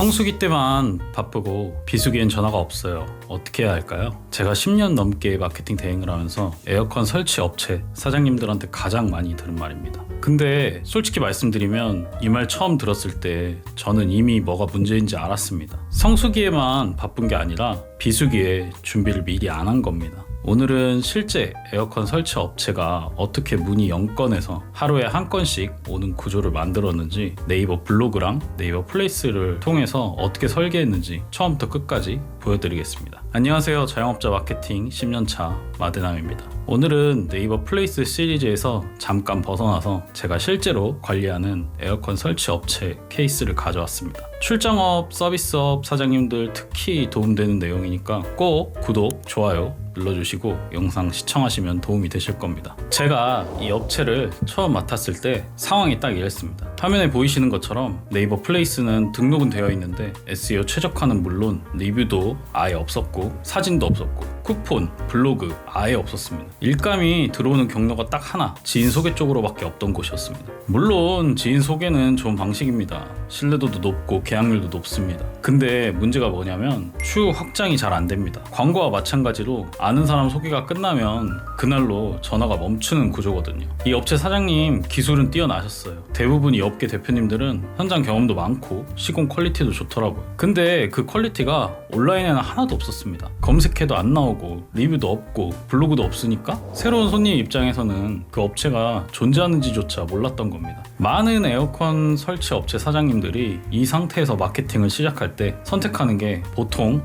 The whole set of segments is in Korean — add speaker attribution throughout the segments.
Speaker 1: 성수기 때만 바쁘고 비수기엔 전화가 없어요. 어떻게 해야 할까요? 제가 10년 넘게 마케팅 대행을 하면서 에어컨 설치 업체 사장님들한테 가장 많이 들은 말입니다. 근데 솔직히 말씀드리면 이 말 처음 들었을 때 저는 이미 뭐가 문제인지 알았습니다. 성수기에만 바쁜 게 아니라 비수기에 준비를 미리 안 한 겁니다. 오늘은 실제 에어컨 설치 업체가 어떻게 문의 0건에서 하루에 한 건씩 오는 구조를 만들었는지 네이버 블로그랑 네이버 플레이스를 통해서 어떻게 설계했는지 처음부터 끝까지 보여드리겠습니다. 안녕하세요. 자영업자 마케팅 10년차 마드남입니다. 오늘은 네이버 플레이스 시리즈에서 잠깐 벗어나서 제가 실제로 관리하는 에어컨 설치 업체 케이스를 가져왔습니다. 출장업, 서비스업 사장님들 특히 도움되는 내용이니까 꼭 구독, 좋아요 눌러주시고 영상 시청하시면 도움이 되실 겁니다. 제가 이 업체를 처음 맡았을 때 상황이 딱 이랬습니다. 화면에 보이시는 것처럼 네이버 플레이스는 등록은 되어 있는데 SEO 최적화는 물론 리뷰도 아예 없었고 사진도 없었고 쿠폰, 블로그 아예 없었습니다. 일감이 들어오는 경로가 딱 하나, 지인 소개 쪽으로밖에 없던 곳이었습니다. 물론 지인 소개는 좋은 방식입니다. 신뢰도도 높고 계약률도 높습니다. 근데 문제가 뭐냐면 추후 확장이 잘 안 됩니다. 광고와 마찬가지로 아는 사람 소개가 끝나면 그날로 전화가 멈추는 구조거든요. 이 업체 사장님 기술은 뛰어나셨어요. 대부분 이 업계 대표님들은 현장 경험도 많고 시공 퀄리티도 좋더라고요. 근데 그 퀄리티가 온라인에는 하나도 없었습니다. 검색해도 안 나오고 리뷰도 없고 블로그도 없으니까 새로운 손님 입장에서는 그 업체가 존재하는지조차 몰랐던 겁니다. 많은 에어컨 설치 업체 사장님들이 이 상태에서 마케팅을 시작할 때 선택하는 게 보통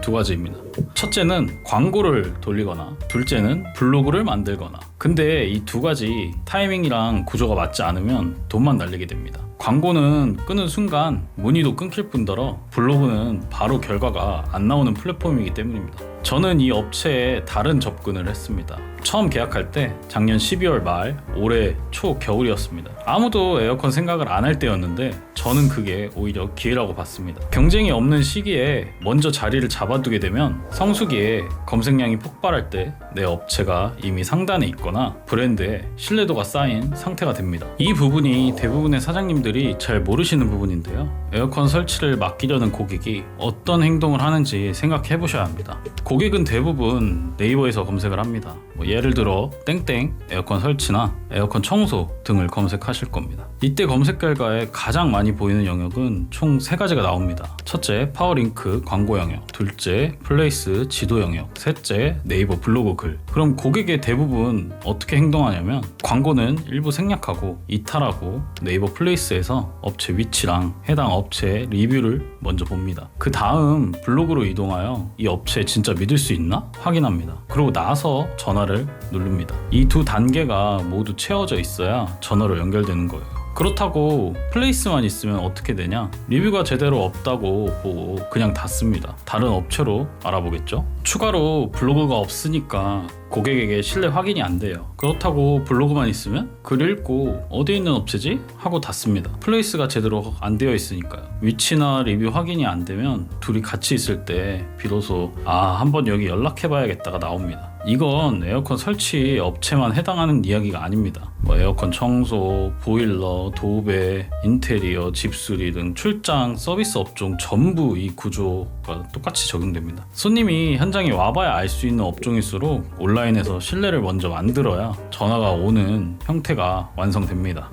Speaker 1: 두 가지입니다. 첫째는 광고를 돌리거나 둘째는 블로그를 만들거나. 근데 이 두 가지 타이밍이랑 구조가 맞지 않으면 돈만 날리게 됩니다. 광고는 끄는 순간 문의도 끊길 뿐더러 블로그는 바로 결과가 안 나오는 플랫폼이기 때문입니다. 저는 이 업체에 다른 접근을 했습니다. 처음 계약할 때 작년 12월 말 올해 초 겨울이었습니다. 아무도 에어컨 생각을 안 할 때였는데 저는 그게 오히려 기회라고 봤습니다. 경쟁이 없는 시기에 먼저 자리를 잡아두게 되면 성수기에 검색량이 폭발할 때 내 업체가 이미 상단에 있거나 브랜드에 신뢰도가 쌓인 상태가 됩니다. 이 부분이 대부분의 사장님들이 잘 모르시는 부분인데요. 에어컨 설치를 맡기려는 고객이 어떤 행동을 하는지 생각해 보셔야 합니다. 고객은 대부분 네이버에서 검색을 합니다. 예를 들어 땡땡 에어컨 설치나 에어컨 청소 등을 검색하실 겁니다. 이때 검색 결과에 가장 많이 보이는 영역은 총 3가지가 나옵니다. 첫째, 파워링크 광고 영역, 둘째, 플레이스 지도 영역, 셋째, 네이버 블로그 글. 그럼 고객의 대부분 어떻게 행동하냐면 광고는 일부 생략하고 이탈하고 네이버 플레이스에서 업체 위치랑 해당 업체 리뷰를 먼저 봅니다. 그 다음 블로그로 이동하여 이 업체 진짜 믿을 수 있나? 확인합니다. 그러고 나서 전화를 누릅니다. 이 두 단계가 모두 채워져 있어야 전화로 연결되는 거예요. 그렇다고 플레이스만 있으면 어떻게 되냐? 리뷰가 제대로 없다고 보고 그냥 닫습니다. 다른 업체로 알아보겠죠? 추가로 블로그가 없으니까 고객에게 신뢰 확인이 안 돼요. 그렇다고 블로그만 있으면 글 읽고 어디 있는 업체지? 하고 닫습니다. 플레이스가 제대로 안 되어 있으니까요. 위치나 리뷰 확인이 안 되면 둘이 같이 있을 때 비로소 한번 여기 연락해봐야겠다가 나옵니다. 이건 에어컨 설치 업체만 해당하는 이야기가 아닙니다. 에어컨 청소, 보일러, 도배, 인테리어, 집수리 등 출장, 서비스 업종 전부 이 구조가 똑같이 적용됩니다. 손님이 현장에 와봐야 알 수 있는 업종일수록 온라인에서 신뢰를 먼저 만들어야 전화가 오는 형태가 완성됩니다.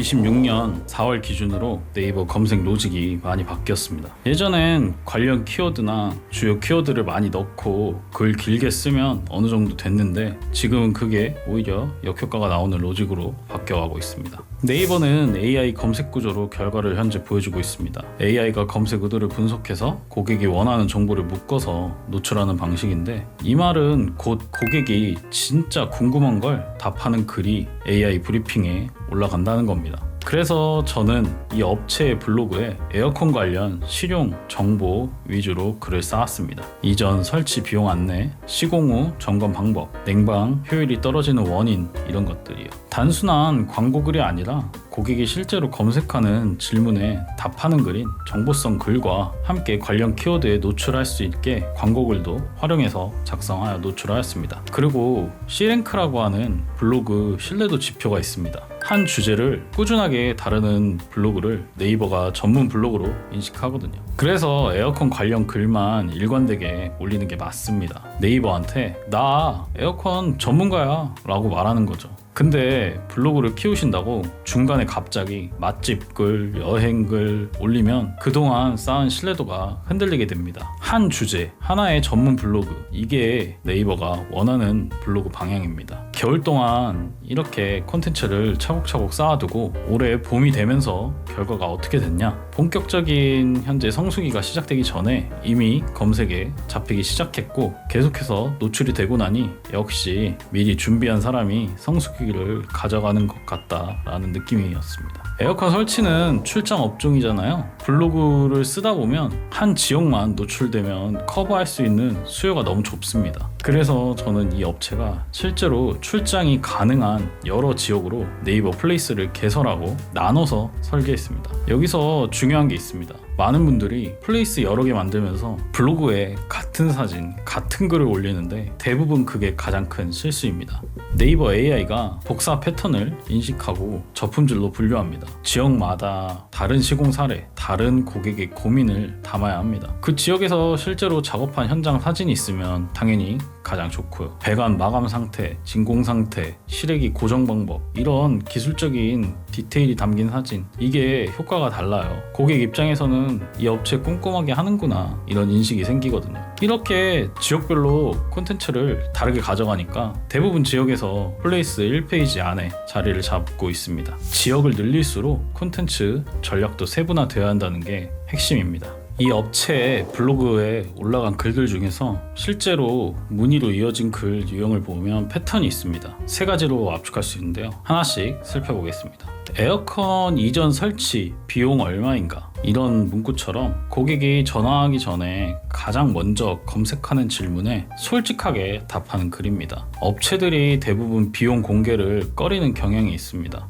Speaker 1: 2026년 4월 기준으로 네이버 검색 로직이 많이 바뀌었습니다. 예전엔 관련 키워드나 주요 키워드를 많이 넣고 글 길게 쓰면 어느 정도 됐는데 지금은 그게 오히려 역효과가 나오는 로직으로 바뀌어가고 있습니다. 네이버는 AI 검색 구조로 결과를 현재 보여주고 있습니다. AI가 검색 의도를 분석해서 고객이 원하는 정보를 묶어서 노출하는 방식인데 이 말은 곧 고객이 진짜 궁금한 걸 답하는 글이 AI 브리핑에 올라간다는 겁니다. 그래서 저는 이 업체의 블로그에 에어컨 관련 실용 정보 위주로 글을 쌓았습니다. 이전 설치 비용 안내, 시공 후 점검 방법, 냉방 효율이 떨어지는 원인 이런 것들이요. 단순한 광고 글이 아니라 고객이 실제로 검색하는 질문에 답하는 글인 정보성 글과 함께 관련 키워드에 노출할 수 있게 광고 글도 활용해서 작성하여 노출하였습니다. 그리고 C랭크라고 하는 블로그 신뢰도 지표가 있습니다. 한 주제를 꾸준하게 다루는 블로그를 네이버가 전문 블로그로 인식하거든요. 그래서 에어컨 관련 글만 일관되게 올리는 게 맞습니다. 네이버한테 나 에어컨 전문가야 라고 말하는 거죠. 근데 블로그를 키우신다고 중간에 갑자기 맛집 글, 여행 글 올리면 그동안 쌓은 신뢰도가 흔들리게 됩니다. 한 주제, 하나의 전문 블로그, 이게 네이버가 원하는 블로그 방향입니다. 겨울 동안 이렇게 콘텐츠를 차곡차곡 쌓아두고 올해 봄이 되면서 결과가 어떻게 됐냐? 본격적인 현재 성수기가 시작되기 전에 이미 검색에 잡히기 시작했고 계속해서 노출이 되고 나니 역시 미리 준비한 사람이 성수기를 가져가는 것 같다라는 느낌이었습니다. 에어컨 설치는 출장 업종이잖아요. 블로그를 쓰다 보면 한 지역만 노출되면 커버할 수 있는 수요가 너무 좁습니다. 그래서 저는 이 업체가 실제로 출장이 가능한 여러 지역으로 네이버 플레이스를 개설하고 나눠서 설계했습니다. 여기서 중요한 게 있습니다. 많은 분들이 플레이스 여러 개 만들면서 블로그에 같은 사진, 같은 글을 올리는데 대부분 그게 가장 큰 실수입니다. 네이버 AI가 복사 패턴을 인식하고 저품질로 분류합니다. 지역마다 다른 시공 사례, 다른 고객의 고민을 담아야 합니다. 그 지역에서 실제로 작업한 현장 사진이 있으면 당연히 가장 좋고요. 배관 마감 상태, 진공 상태, 실외기 고정 방법, 이런 기술적인 디테일이 담긴 사진, 이게 효과가 달라요. 고객 입장에서는 이 업체 꼼꼼하게 하는구나 이런 인식이 생기거든요. 이렇게 지역별로 콘텐츠를 다르게 가져가니까 대부분 지역에서 플레이스 1페이지 안에 자리를 잡고 있습니다. 지역을 늘릴수록 콘텐츠 전략도 세분화되어야 한다는 게 핵심입니다. 이 업체의 블로그에 올라간 글들 중에서 실제로 문의로 이어진 글 유형을 보면 패턴이 있습니다. 세 가지로 압축할 수 있는데요. 하나씩 살펴보겠습니다. 에어컨 이전 설치 비용 얼마인가? 이런 문구처럼 고객이 전화하기 전에 가장 먼저 검색하는 질문에 솔직하게 답하는 글입니다. 업체들이 대부분 비용 공개를 꺼리는 경향이 있습니다.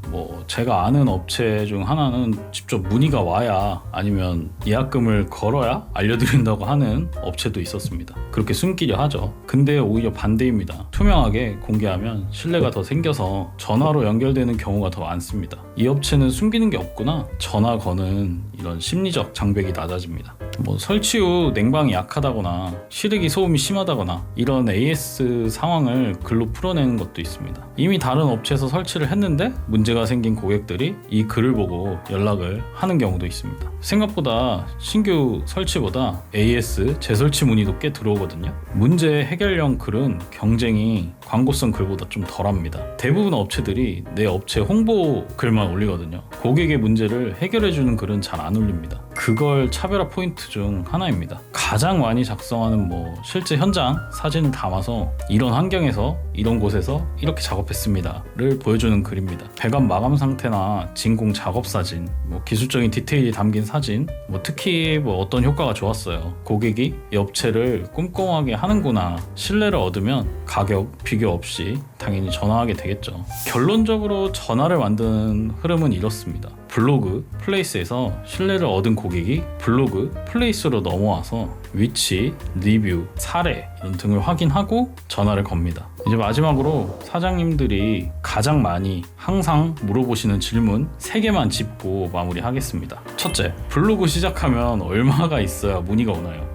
Speaker 1: 제가 아는 업체 중 하나는 직접 문의가 와야 아니면 예약금을 걸어야 알려드린다고 하는 업체도 있었습니다. 그렇게 숨기려 하죠. 근데 오히려 반대입니다. 투명하게 공개하면 신뢰가 더 생겨서 전화로 연결되는 경우가 더 많습니다. 이 업체는 숨기는 게 없구나, 전화 거는 이런 심리적 장벽이 낮아집니다. 설치 후 냉방이 약하다거나 실외기 소음이 심하다거나 이런 AS 상황을 글로 풀어내는 것도 있습니다. 이미 다른 업체에서 설치를 했는데 문제가 생긴 고객들이 이 글을 보고 연락을 하는 경우도 있습니다. 생각보다 신규 설치보다 AS 재설치 문의도 꽤 들어오거든요. 문제 해결형 글은 경쟁이 광고성 글보다 좀 덜합니다. 대부분 업체들이 내 업체 홍보 글만 올리거든요. 고객의 문제를 해결해주는 글은 잘 안 올립니다. 그걸 차별화 포인트 중 하나입니다. 가장 많이 작성하는 실제 현장 사진을 담아서 이런 환경에서 이런 곳에서 이렇게 작업했습니다를 보여주는 글입니다. 배관 마감 상태나 진공 작업 사진, 기술적인 디테일이 담긴 사진, 특히 어떤 효과가 좋았어요. 고객이 이 업체를 꼼꼼하게 하는구나, 신뢰를 얻으면 가격 비교 없이 당연히 전화하게 되겠죠. 결론적으로 전화를 만드는 흐름은 이렇습니다. 블로그, 플레이스에서 신뢰를 얻은 고객이 블로그, 플레이스로 넘어와서 위치, 리뷰, 사례 이런 등을 확인하고 전화를 겁니다. 이제 마지막으로 사장님들이 가장 많이 항상 물어보시는 질문 3개만 짚고 마무리하겠습니다. 첫째, 블로그 시작하면 얼마가 있어야 문의가 오나요?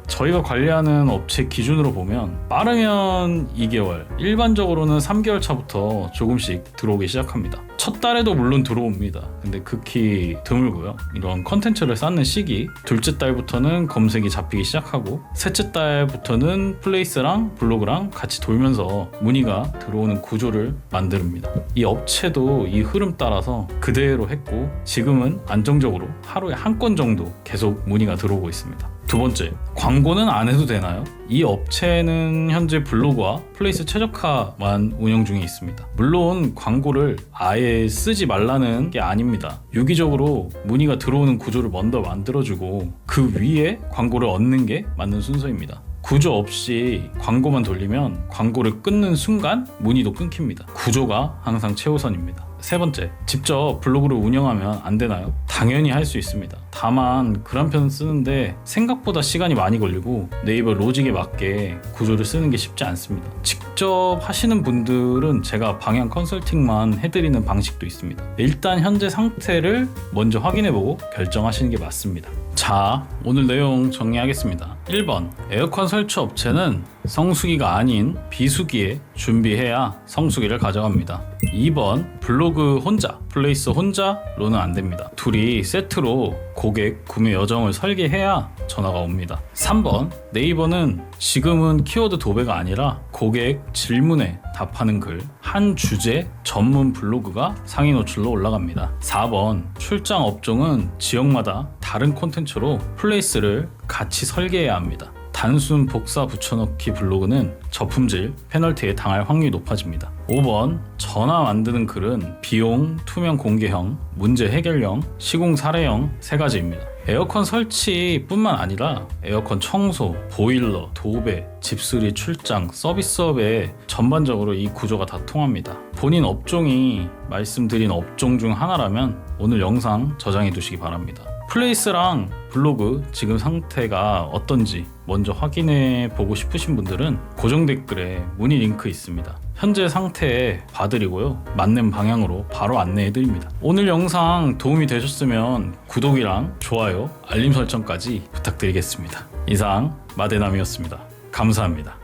Speaker 1: 저희가 관리하는 업체 기준으로 보면 빠르면 2개월, 일반적으로는 3개월 차부터 조금씩 들어오기 시작합니다. 첫 달에도 물론 들어옵니다. 근데 극히 드물고요. 이런 컨텐츠를 쌓는 시기, 둘째 달부터는 검색이 잡히기 시작하고 셋째 달부터는 플레이스랑 블로그랑 같이 돌면서 문의가 들어오는 구조를 만듭니다. 이 업체도 이 흐름 따라서 그대로 했고 지금은 안정적으로 하루에 한 건 정도 계속 문의가 들어오고 있습니다. 두 번째, 광고는 안 해도 되나요? 이 업체는 현재 블로그와 플레이스 최적화만 운영 중에 있습니다. 물론 광고를 아예 쓰지 말라는 게 아닙니다. 유기적으로 문의가 들어오는 구조를 먼저 만들어주고 그 위에 광고를 얻는 게 맞는 순서입니다. 구조 없이 광고만 돌리면 광고를 끊는 순간 문의도 끊깁니다. 구조가 항상 최우선입니다. 세 번째, 직접 블로그를 운영하면 안 되나요? 당연히 할 수 있습니다. 다만 글 한 편 쓰는데 생각보다 시간이 많이 걸리고 네이버 로직에 맞게 구조를 쓰는 게 쉽지 않습니다. 직접 하시는 분들은 제가 방향 컨설팅만 해드리는 방식도 있습니다. 일단 현재 상태를 먼저 확인해보고 결정하시는 게 맞습니다. 자, 오늘 내용 정리하겠습니다. 1번, 에어컨 설치 업체는 성수기가 아닌 비수기에 준비해야 성수기를 가져갑니다. 2번, 블로그 혼자, 플레이스 혼자로는 안 됩니다. 둘이 세트로 고객 구매 여정을 설계해야 전화가 옵니다. 3번, 네이버는 지금은 키워드 도배가 아니라 고객 질문에 답하는 글, 한 주제 전문 블로그가 상위 노출로 올라갑니다. 4번, 출장 업종은 지역마다 다른 콘텐츠로 플레이스를 같이 설계해야 합니다. 단순 복사 붙여넣기 블로그는 저품질 페널티에 당할 확률이 높아집니다. 5번, 전화 만드는 글은 비용, 투명 공개형, 문제 해결형, 시공 사례형 세 가지입니다. 에어컨 설치뿐만 아니라 에어컨 청소, 보일러, 도배, 집수리, 출장, 서비스업에 전반적으로 이 구조가 다 통합니다. 본인 업종이 말씀드린 업종 중 하나라면 오늘 영상 저장해 두시기 바랍니다. 플레이스랑 블로그 지금 상태가 어떤지 먼저 확인해 보고 싶으신 분들은 고정 댓글에 문의 링크 있습니다. 현재 상태에 봐드리고요, 맞는 방향으로 바로 안내해 드립니다. 오늘 영상 도움이 되셨으면 구독이랑 좋아요, 알림 설정까지 부탁드리겠습니다. 이상 마대남이었습니다. 감사합니다.